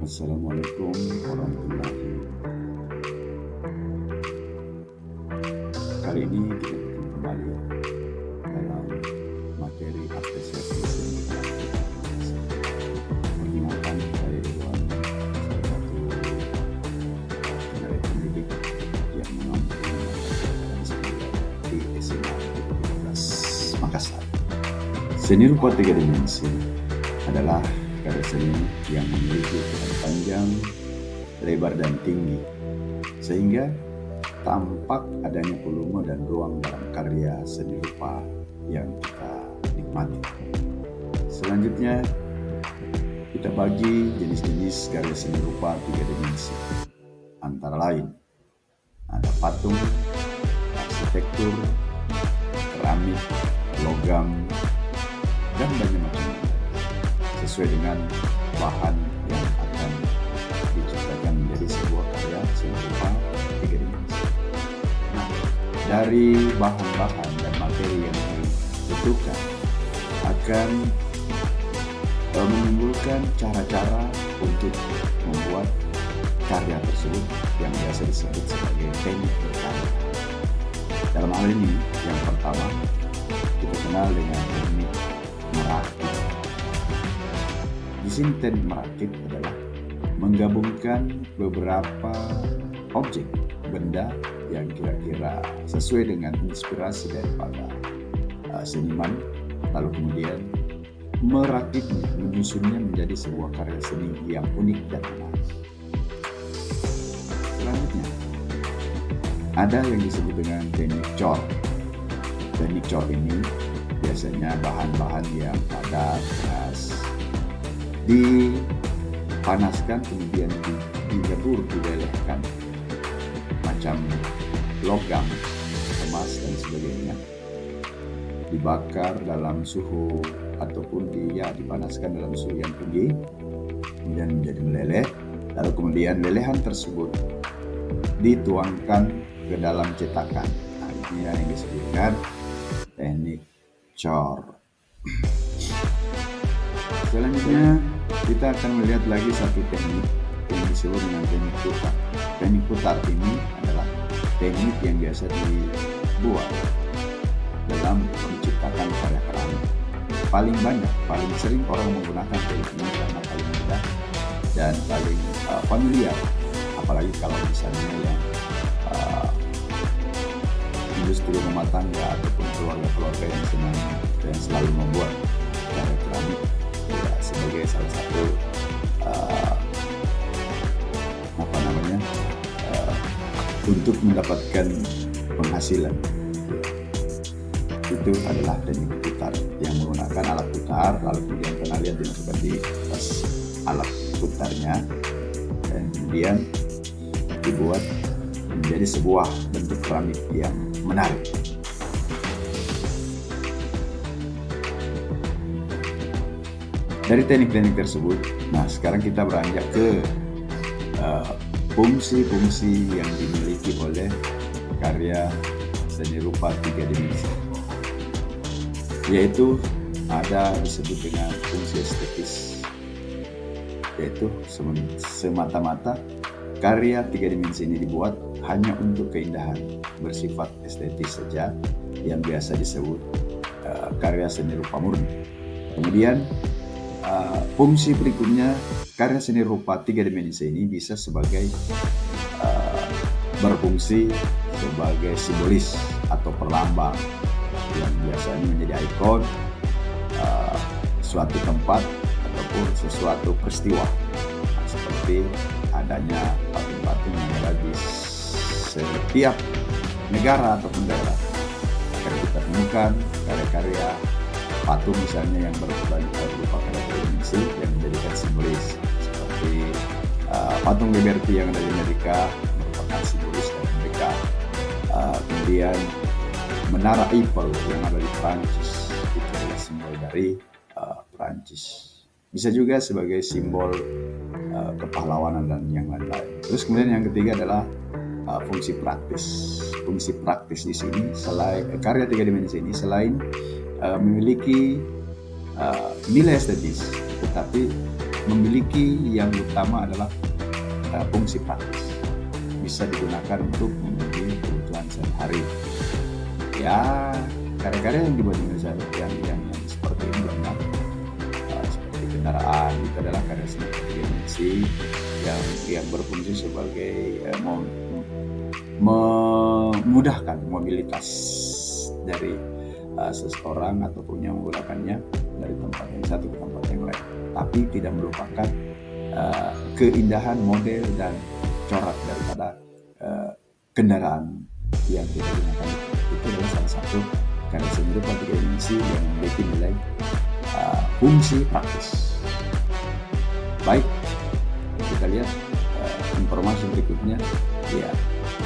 Assalamualaikum warahmatullahi wabarakatuh. Kali ini kita bertemu kembali dalam materi apresiasi seni perkenalkan saya Irwan, salah satu tenaga pendidik yang mengambil di SMA 13 Makassar. Seni rupa tiga dimensi adalah karya seni yang memiliki ukuran panjang, lebar, dan tinggi, sehingga tampak adanya volume dan ruang dalam karya seni rupa yang kita nikmati. Selanjutnya, kita bagi jenis-jenis karya seni rupa tiga dimensi. Antara lain, ada patung, arsitektur, keramik, logam, dan banyak macam sesuai dengan bahan yang akan diciptakan menjadi sebuah karya seni rupa tiga dimensi. Nah, dari bahan-bahan dan materi yang dibutuhkan akan menimbulkan cara-cara untuk membuat karya tersebut yang biasa disebut sebagai teknik berkarya. Dalam hal ini, yang pertama kita kenal dengan teknik merakit. Di sini teknik merakit adalah menggabungkan beberapa objek, benda yang kira-kira sesuai dengan inspirasi daripada seniman, lalu kemudian merakitnya, menyusunnya menjadi sebuah karya seni yang unik dan menarik. Selanjutnya, ada yang disebut dengan teknik cor. Teknik cor ini biasanya bahan-bahan yang padat, keras, dipanaskan kemudian dilebur, dilelehkan, macam logam, emas dan sebagainya, dibakar dalam suhu ataupun dipanaskan dalam suhu yang tinggi, kemudian menjadi meleleh, lalu kemudian lelehan tersebut dituangkan ke dalam cetakan. Nah, ini yang disebutkan teknik cor. Selanjutnya kita akan melihat lagi satu teknik yang disebut dengan teknik putar. Teknik putar ini adalah teknik yang biasa dibuat dalam menciptakan karya keramik. Paling banyak, paling sering orang menggunakan teknik ini karena paling mudah dan paling familiar. Apalagi kalau misalnya yang industri rumah tangga ataupun keluarga-keluarga yang senang dan selalu membuat karya keramik sebagai salah satu untuk mendapatkan penghasilan. Itu adalah teknik putar yang menggunakan alat putar, lalu kemudian penalian dimasukkan di atas alat putarnya dan kemudian dibuat menjadi sebuah bentuk keramik yang menarik. Dari teknik-teknik tersebut, nah sekarang kita beranjak ke fungsi-fungsi yang dimiliki oleh karya seni rupa tiga dimensi, yaitu ada disebut dengan fungsi estetis, yaitu semata-mata karya tiga dimensi ini dibuat hanya untuk keindahan, bersifat estetis saja, yang biasa disebut karya seni rupa murni. Kemudian fungsi berikutnya, karya seni rupa tiga dimensi ini bisa sebagai berfungsi sebagai simbolis atau perlambang yang biasanya menjadi ikon suatu tempat ataupun sesuatu peristiwa. Nah, seperti adanya patung-patung yang ada di setiap negara ataupun daerah. Akan kita temukan karya-karya patung misalnya yang berupa karya dimensi yang menjadikan simbolis, seperti patung Liberty yang ada di Amerika merupakan simbolis dari Amerika. Kemudian menara Eiffel yang ada di Prancis itu adalah simbol dari Prancis. Bisa juga sebagai simbol kepahlawanan dan yang lain-lain. Terus kemudian yang ketiga adalah fungsi praktis. Fungsi praktis di sini selain karya tiga dimensi ini selain memiliki nilai estetis, tetapi memiliki yang utama adalah fungsi praktis, bisa digunakan untuk memenuhi kebutuhan sehari-hari. Ya, karya-karya yang dibuat Indonesia yang seperti ini benar, seperti kendaraan itu adalah karya seni dimensi yang berfungsi sebagai memudahkan mobilitas dari seseorang ataupun yang menggunakannya dari tempat yang satu ke tempat yang lain, tapi tidak melupakan keindahan model dan corak daripada kendaraan yang kita gunakan. Itu adalah salah satu karya seni rupa 3 dimensi yang memiliki nilai fungsi praktis. Baik, kita lihat informasi berikutnya. Ya,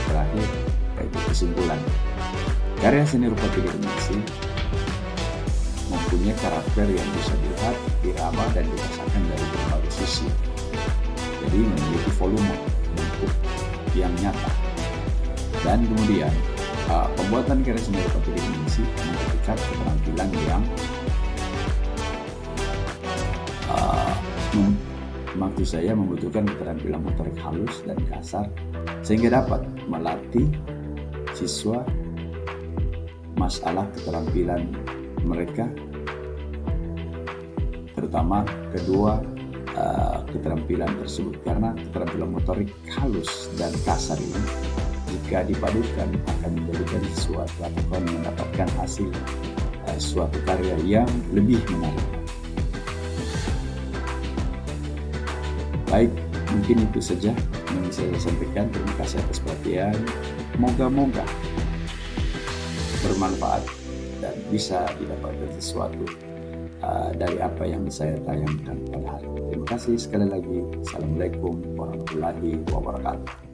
terakhir yaitu kesimpulan. Karya seni rupa 3 dimensi mempunyai karakter yang bisa dilihat, diraba, dan dirasakan dari berbagai sisi. Jadi memiliki volume bentuk yang nyata. Dan kemudian pembuatan karya seni rupa 3 dimensi membutuhkan keterampilan yang maksud saya membutuhkan keterampilan motorik halus dan kasar sehingga dapat melatih siswa masalah keterampilan mereka, terutama kedua keterampilan tersebut, karena keterampilan motorik halus dan kasar ini jika dipadukan akan menjadikan sesuatu atau mendapatkan hasil suatu karya yang lebih menarik. Baik, mungkin itu saja yang bisa saya sampaikan. Terima kasih atas perhatian. Moga-moga bermanfaat dan bisa didapatkan sesuatu dari apa yang saya tayangkan pada hari ini. Terima kasih sekali lagi. Assalamualaikum warahmatullahi wabarakatuh.